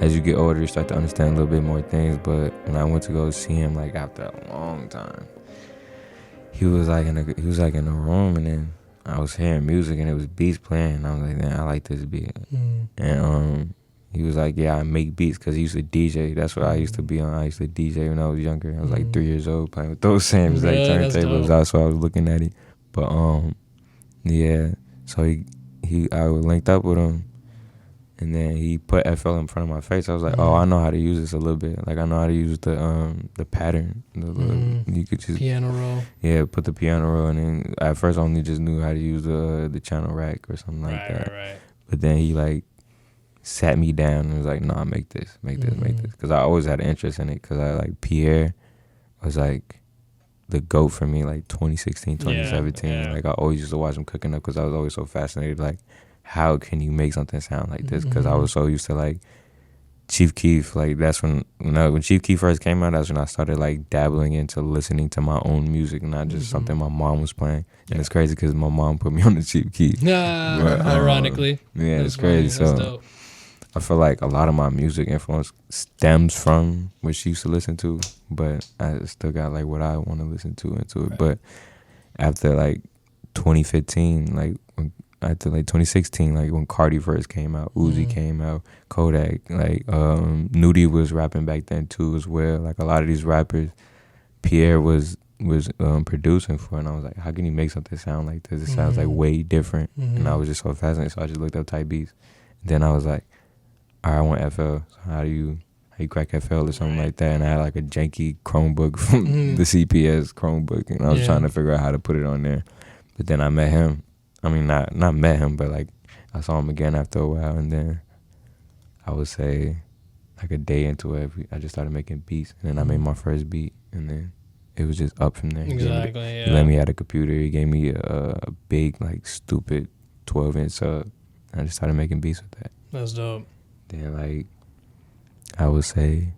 as you get older, you start to understand a little bit more things. But when I went to go see him, like after a long time, he was like in a room, and then I was hearing music, and it was beats playing, and I was like, man, I like this beat. And he was like, yeah, I make beats, because he used to DJ. That's what I used to be on. I used to DJ when I was younger. I was like 3 years old, playing with those samples, like turntables. That's why I was looking at it. But yeah, so I linked up with him, and then he put FL in front of my face. I was like, oh, I know how to use this a little bit. Like, I know how to use the pattern. You could just piano roll. Yeah, put the piano roll, and then at first I only just knew how to use the channel rack or something like that. Right. But then he like sat me down and was like, nah, make this. Because I always had an interest in it, because I like Pierre was like the GOAT for me, like 2016, 2017. Yeah. Like I always used to watch him cooking up, because I was always so fascinated, like, how can you make something sound like this? Because I was so used to like Chief Keef. Like that's when Chief Keef first came out, that's when I started like dabbling into listening to my own music, not just something my mom was playing. And it's crazy because my mom put me on the Chief Keef. Ironically. Yeah, it's crazy. So dope. I feel like a lot of my music influence stems from what she used to listen to, but I still got like what I want to listen to into it. But after like 2015, like after like 2016, like when Cardi first came out, Uzi came out, Kodak, like Nudie was rapping back then too as well. Like a lot of these rappers, Pierre was producing for, and I was like, how can you make something sound like this? It sounds like way different. And I was just so fascinated, so I just looked up type beats. Then I was like, all right, I want FL. So how do you crack FL or something like that? And I had like a janky Chromebook from the CPS Chromebook, and I was trying to figure out how to put it on there. But then I met him. I mean, not met him, but like I saw him again after a while, and then I would say like a day into it, I just started making beats, and then I made my first beat, and then it was just up from there. Exactly. He let me have a computer. He gave me a big, like, stupid 12-inch sub, and I just started making beats with that. That's dope. Then, like, I would say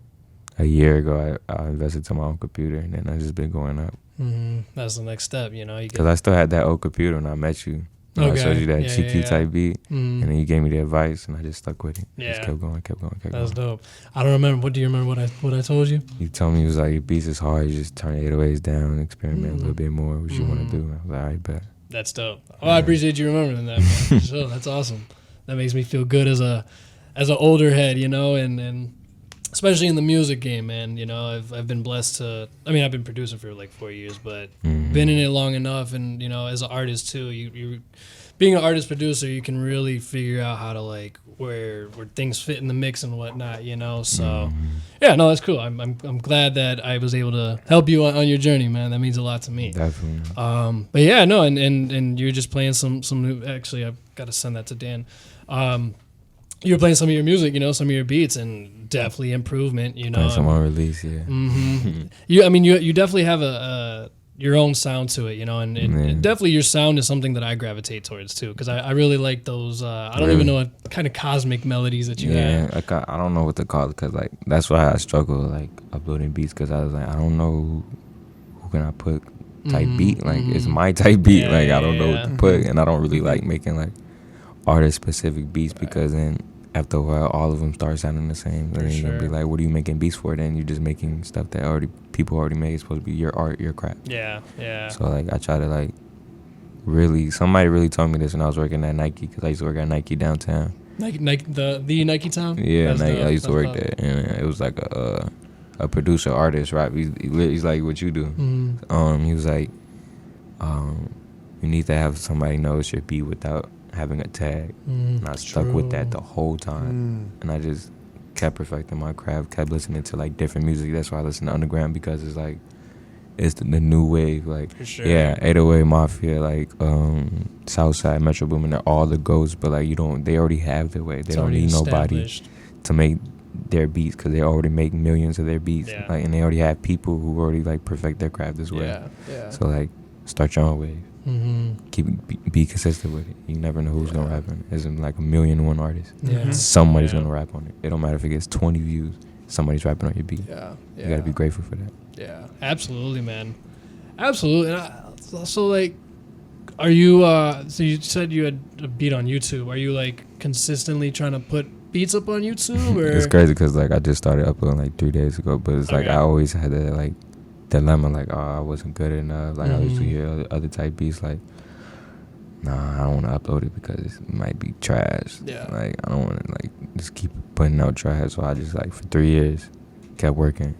a year ago, I invested to my own computer, and then I just been going up. That's the next step, you know. Because I still had that old computer when I met you. I showed you that GQ type beat, and then you gave me the advice, and I just stuck with it. Just kept going. That's dope. I don't remember. Do you remember what I told you? You told me, it was like, your beats is hard. You just turn 808s down and experiment a little bit more, what you want to do. I was like, all right, bet. That's dope. Oh, I appreciate you remembering that, man. Sure, that's awesome. That makes me feel good as an older head, you know, and especially in the music game, man. You know, I've been blessed to. I mean, I've been producing for like 4 years, but been in it long enough, and you know, as an artist too, you being an artist producer, you can really figure out how to like where things fit in the mix and whatnot, you know. So yeah, no, that's cool. I'm glad that I was able to help you on your journey, man. That means a lot to me. Definitely. But yeah, no, and you're just playing some new. Actually, I've got to send that to Dan. You were playing some of your music, you know, some of your beats, and definitely improvement, you know. Playing some on release, yeah. You definitely have your own sound to it, you know, and definitely your sound is something that I gravitate towards too, because I really like those. I don't even know what kind of cosmic melodies that you have. Like I don't know what to call it, because like that's why I struggle like uploading beats, because I was like, I don't know who can I put type beat, like it's my type beat, like I don't know what to put, and I don't really like making like artist specific beats, because then after a while all of them start sounding the same, and then you're gonna be like, what are you making beats for? Then you're just making stuff that people already made. It's supposed to be your art, your craft. So like I try to like somebody really told me this when I was working at Nike, because I used to work at Nike downtown. Nike the Nike town. Yeah, Nike, I used to work there, and it was like a producer artist, right? He's like what you do. He was like, you need to have somebody know it's your beat without having a tag. And I stuck with that the whole time, and I just kept perfecting my craft, kept listening to like different music. That's why I listen to underground, because it's like it's the new wave, like 808 Mafia, like Southside, Metro Boomin, they're all the GOATs, but like they already have their way. They don't need nobody to make their beats, because they already make millions of their beats, like, and they already have people who already like perfect their craft as well. So like start your own wave. Be consistent with it. You never know who's gonna rap on it. There's like 1,000,001 artists. Somebody's gonna rap on it. It don't matter if it gets 20 views. Somebody's rapping on your beat. You gotta be grateful for that. Yeah, absolutely, man. Absolutely. And so like, are you? So you said you had a beat on YouTube. Are you like consistently trying to put beats up on YouTube? Or? It's crazy because like I just started uploading like 3 days ago, but it's like I always had that like dilemma, like, oh, I wasn't good enough. Like I used to hear other type beats, like, nah, I don't want to upload it because it might be trash. Yeah. Like I don't want to like just keep putting out trash. So I just like for 3 years kept working.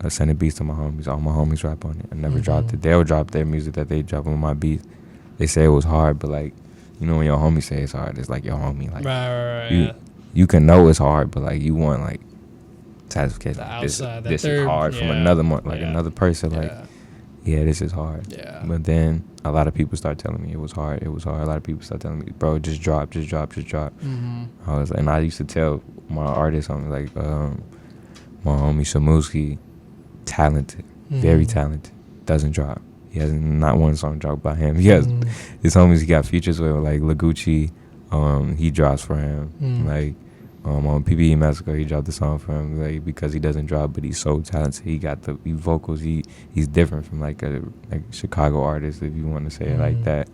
I sent beats to my homies. All my homies rap on it. I never dropped it. They'll drop their music that they drop on my beats. They say it was hard, but like, you know, when your homie say it's hard, it's like your homie. Like, right. You can know it's hard, but like you want like satisfaction. The Like, outside, this is hard from another another person. Like, yeah, this is hard. Yeah. But then a lot of people start telling me it was hard. A lot of people start telling me, bro, just drop. I was, and I used to tell my artists, I'm like, my homie Shamuski, talented, very talented, doesn't drop. He has not one song dropped by him. He has his homies. He got features with like Lagucci. He drops for him. Like on PBE Massacre, he dropped the song for him. Like because he doesn't drop, but he's so talented. He got the vocals. He's different from like a Chicago artist, if you want to say it like that.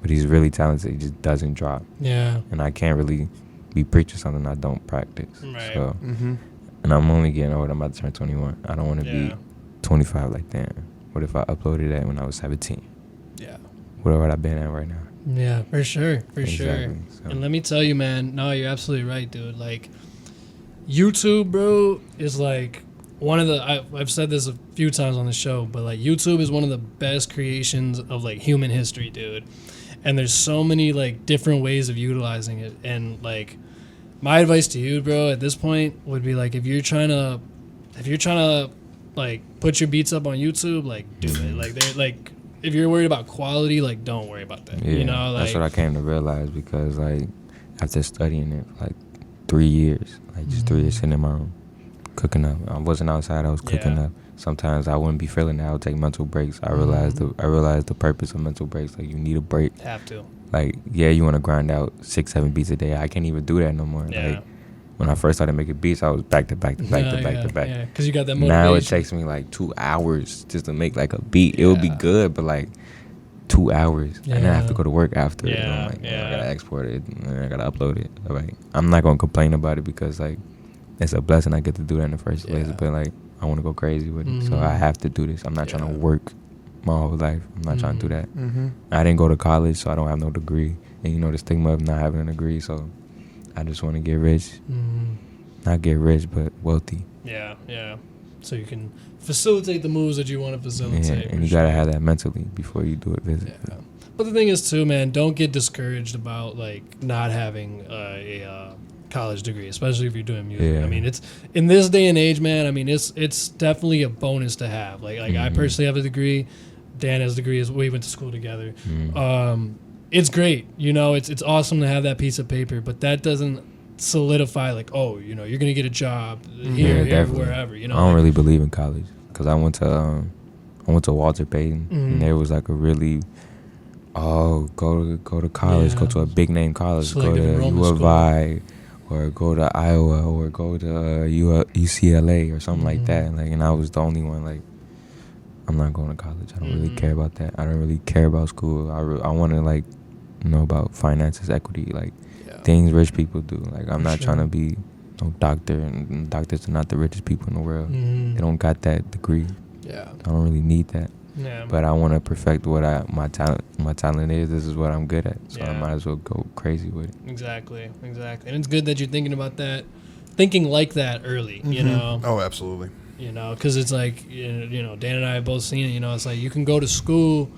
But he's really talented. He just doesn't drop. Yeah. And I can't really be preaching something I don't practice. Right. So, and I'm only getting old. I'm about to turn 21. I don't want to be 25 like that. What if I uploaded that when I was 17? Yeah. Where would I been at right now? Yeah, for sure. Exactly. So. And let me tell you, man, no, you're absolutely right, dude. Like, YouTube, bro, is like one of the, I've said this a few times on the show, but like YouTube is one of the best creations of like human history, dude. And there's so many like different ways of utilizing it. And like, my advice to you, bro, at this point would be like, if you're trying to like put your beats up on YouTube, like do it. Like they're like, if you're worried about quality, like don't worry about that. Yeah, you know, like, that's what I came to realize because like after studying it for like 3 years, like just 3 years sitting in my room, cooking up. I wasn't outside, I was cooking up. Sometimes I wouldn't be feeling it. I would take mental breaks. I realized the purpose of mental breaks. Like you need a break. Have to. Like, yeah, you want to grind out 6-7 beats a day. I can't even do that no more. Yeah. Like when I first started making beats, I was back to back. Yeah, because you got that motivation. Now it takes me like 2 hours just to make like a beat. It would be good, but like 2 hours, and then I have to go to work after. And I'm like, I gotta export it, and I gotta upload it. Like, I'm not gonna complain about it because like it's a blessing I get to do that in the first place. But like I want to go crazy with it, so I have to do this. I'm not trying to work my whole life. I'm not trying to do that. I didn't go to college, so I don't have no degree, and you know the stigma of not having a degree. So I just want to get rich. Not get rich, but wealthy. Yeah. So you can facilitate the moves that you want to facilitate. Yeah, and you got to have that mentally before you do it physically. Yeah. But the thing is, too, man, don't get discouraged about, like, not having a college degree, especially if you're doing music. Yeah. I mean, it's in this day and age, man, I mean, it's definitely a bonus to have. Like I personally have a degree. Dan has a degree. We went to school together. It's great. You know, it's awesome to have that piece of paper, but that doesn't solidify like, oh, you know, you're gonna get a job here, wherever. You know, I don't really believe in college because I went to Walter Payton, and there was like a really go to college, go to a big name college, go to U of I, or go to Iowa, or go to UCLA or something like that. Like, and I was the only one like, I'm not going to college. I don't really care about that. I don't really care about school. I want to like know about finances, equity, like things rich people do. Like I'm not trying to be no doctor, and doctors are not the richest people in the world. They don't got that degree. Yeah, I don't really need that. Yeah, but I want to perfect what my talent is. This is what I'm good at, so I might as well go crazy with it. Exactly, and it's good that you're thinking about that, thinking like that early. You know. Oh, absolutely. You know, because it's like, you know, Dan and I have both seen it. You know, it's like you can go to school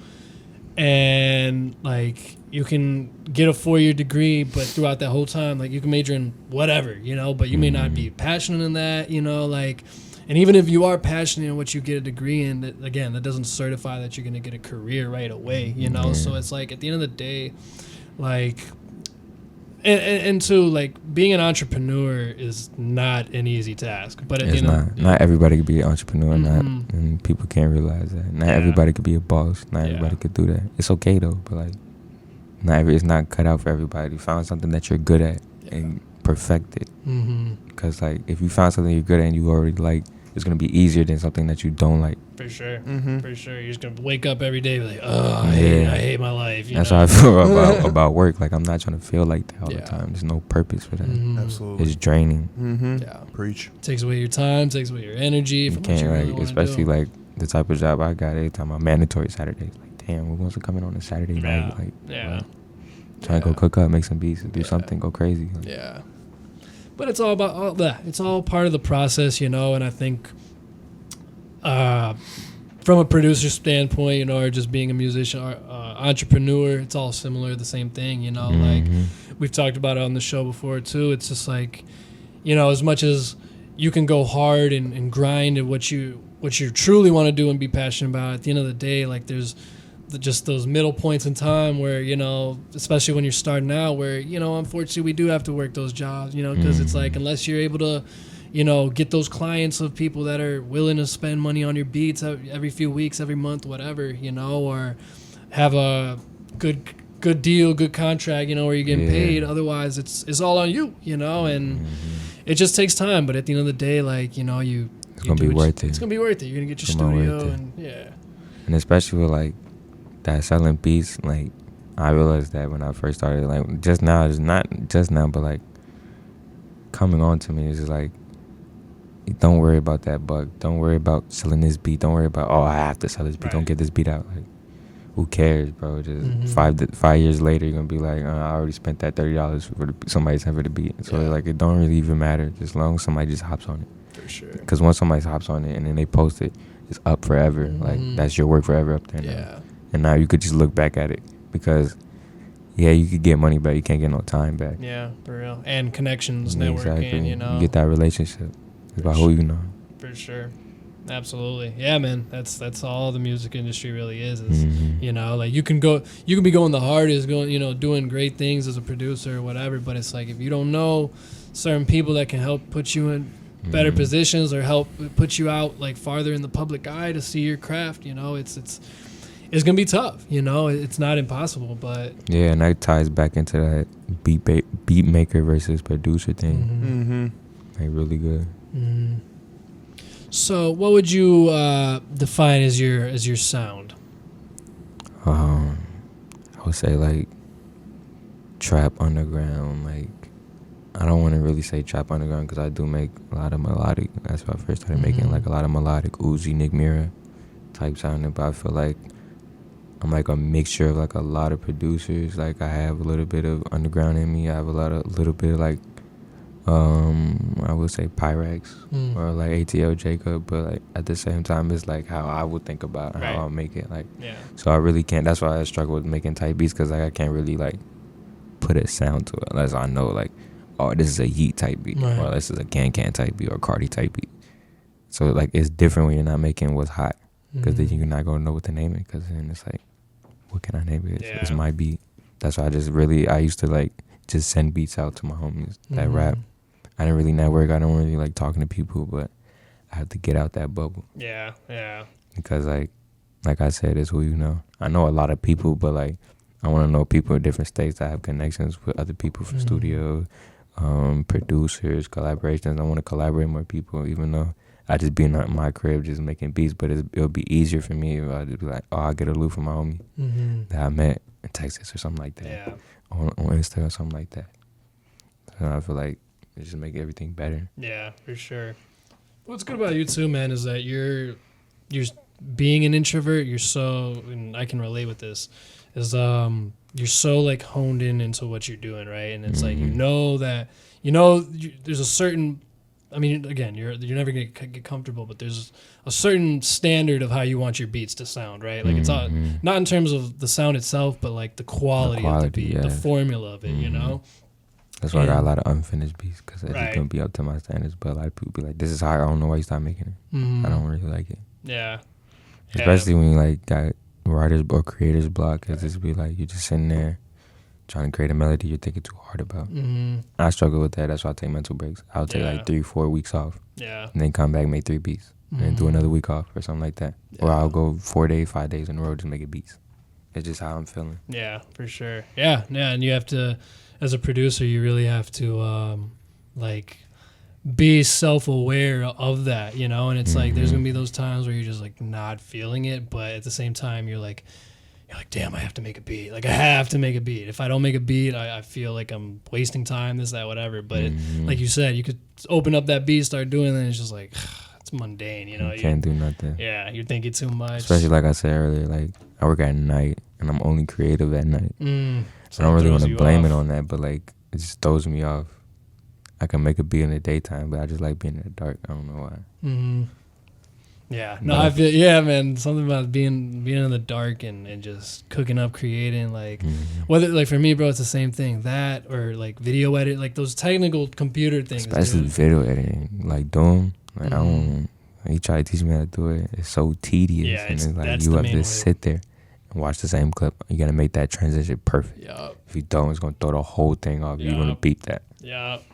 and like you can get a 4-year degree, but throughout that whole time, like you can major in whatever, you know, but you may not be passionate in that, you know, like, and even if you are passionate in what you get a degree in, that, again, that doesn't certify that you're going to get a career right away, you know. So it's like at the end of the day, like, and too, like, being an entrepreneur is not an easy task. But at the end not everybody could be an entrepreneur, and people can't realize that. Not everybody could be a boss. Not everybody could do that. It's okay though, but like, it's not cut out for everybody. Find something that you're good at and perfect it. Because like, if you find something you're good at and you already like it's gonna be easier than something that you don't like. For sure. Mm-hmm. For sure. You're just going to wake up every day like, oh, I hate my life. That's how I feel about work. Like, I'm not trying to feel like that all Yeah. the time. There's no purpose for that. Absolutely. It's draining. Yeah. Preach. Takes away your time, takes away your energy. You From can't, what you really like, wanna especially, do. like, the type of job I got every time I'm mandatory Saturdays. Like, damn, who wants to come in on a Saturday night? Like, Yeah. trying to go cook up, make some beats, do something, go crazy. Like, Yeah. But it's all about all that. It's all part of the process, you know, and I think from a producer standpoint, you know, or just being a musician or entrepreneur, it's all similar, the same thing, you know, like we've talked about it on the show before too. It's just like, you know, as much as you can go hard and grind at what you truly want to do and be passionate about, at the end of the day, like there's just those middle points in time where, you know, especially when you're starting out, where, you know, unfortunately we do have to work those jobs, you know, because it's like, unless you're able to, you know, get those clients of people that are willing to spend money on your beats every few weeks, every month, whatever, you know, or have a good deal, good contract, you know, where you're getting paid. Otherwise it's all on you, you know, and it just takes time. But at the end of the day, like, you know, it's gonna be worth it. It's gonna be worth it. You're gonna get your studio and and especially with like that selling beats, like I realized that when I first started, like just now, it's not just now, but like coming on to me is just like, don't worry about that buck. Don't worry about selling this beat. Don't worry about, oh, I have to sell this beat. Right. Don't get this beat out. Like, who cares, bro? Just 5 years later, you're gonna be like, I already spent that $30 for somebody's for the beat. So like, it don't really even matter, just as long as somebody just hops on it. For sure. Because once somebody hops on it and then they post it, it's up forever. Like, that's your work forever up there. Now. And now you could just look back at it because, you could get money back, you can't get no time back. Yeah, for real. And connections, networking, you know. You get that relationship. It's about who you know. For sure. Absolutely. Yeah, man. That's all the music industry really is you know, like you can be going the hardest, you know, doing great things as a producer or whatever, but it's like if you don't know certain people that can help put you in better positions or help put you out like farther in the public eye to see your craft, you know, it's gonna be tough, you know. It's not impossible, but and that ties back into that beat maker versus producer thing. Like, really good. So what would you define as your sound? I would say like trap underground. Like, I don't want to really say trap underground because I do make a lot of melodic. That's why I first started making like a lot of melodic Uzi, Nick Mira type sounding. But I feel like I'm like a mixture of like a lot of producers. Like, I have a little bit of underground in me. I have little bit of like I would say Pyrex or like ATL Jacob, but like at the same time it's like how I would think about how I'll make it. Like, so I really can't. That's why I struggle with making type beats, because like I can't really like put a sound to it unless I know like, oh, this is a Yeet type beat, or this is a Can type beat, or a Cardi type beat. So like it's different when you're not making what's hot, because then you're not gonna know what to name it, because then it's like, what can I name it? It's my beat. That's why I used to like just send beats out to my homies that rap. I didn't really network. I don't really like talking to people, but I have to get out that bubble. Yeah. Because like I said, it's who you know. I know a lot of people, but like I want to know people in different states that have connections with other people for studio, producers, collaborations. I want to collaborate with more people, even though I just be in my crib just making beats. But it'll be easier for me if I just be like, oh, I'll get a loop from my homie that I met in Texas or something like that, on Insta or something like that. So I feel like it just make everything better. Yeah, for sure. What's good about you too, man, is that you're being an introvert. You're so, and I can relate with this, is you're so like honed into what you're doing, right? And it's like there's a certain. I mean, again, you're never gonna get comfortable, but there's a certain standard of how you want your beats to sound, right? Like it's not in terms of the sound itself, but like the quality of the beat, the formula of it, you know. That's why I got a lot of unfinished beats, because it's gonna be up to my standards. But a lot of people be like, "This is hard. I don't know why you start making it." I don't really like it. Yeah. Especially when you like got writers or creators block, because it's be like you're just sitting there trying to create a melody you're thinking too hard about. I struggle with that. That's why I take mental breaks. I'll take like 3-4 weeks off. And then come back, make 3 beats, and then do another week off or something like that. Or I'll go 5 days in a row just making beats. It's just how I'm feeling. Yeah, for sure. Yeah, and you have to, as a producer, you really have to like be self-aware of that, you know, and it's like there's Mm-hmm. gonna be those times where you're just like not feeling it, but at the same time you're like damn, I have to make a beat, like I have to make a beat. If I don't make a beat, I feel like I'm wasting time, this, that, whatever. But like you said, you could open up that beat, start doing it, and it's just like it's mundane, you know. You can't do nothing. Yeah, you're thinking too much, Especially like I said earlier, like I work at night and I'm only creative at night. So I don't really want to blame off. it on that, but like it just throws me off. I can make a beat in the daytime, but I just like being in the dark. I don't know why. Yeah, no, I feel, yeah, man, something about being in the dark and just cooking up, creating, like whether, like for me, bro, it's the same thing, that or like video edit, like those technical computer things, especially dude. video editing, like doing, like I don't. He tried to teach me how to do it. It's so tedious, Yeah, and it's like that's you the have main to way. sit there and watch the same clip. You gotta make that transition perfect. Yup, If you don't, it's gonna throw the whole thing off. You're gonna Yup. beat that. yup.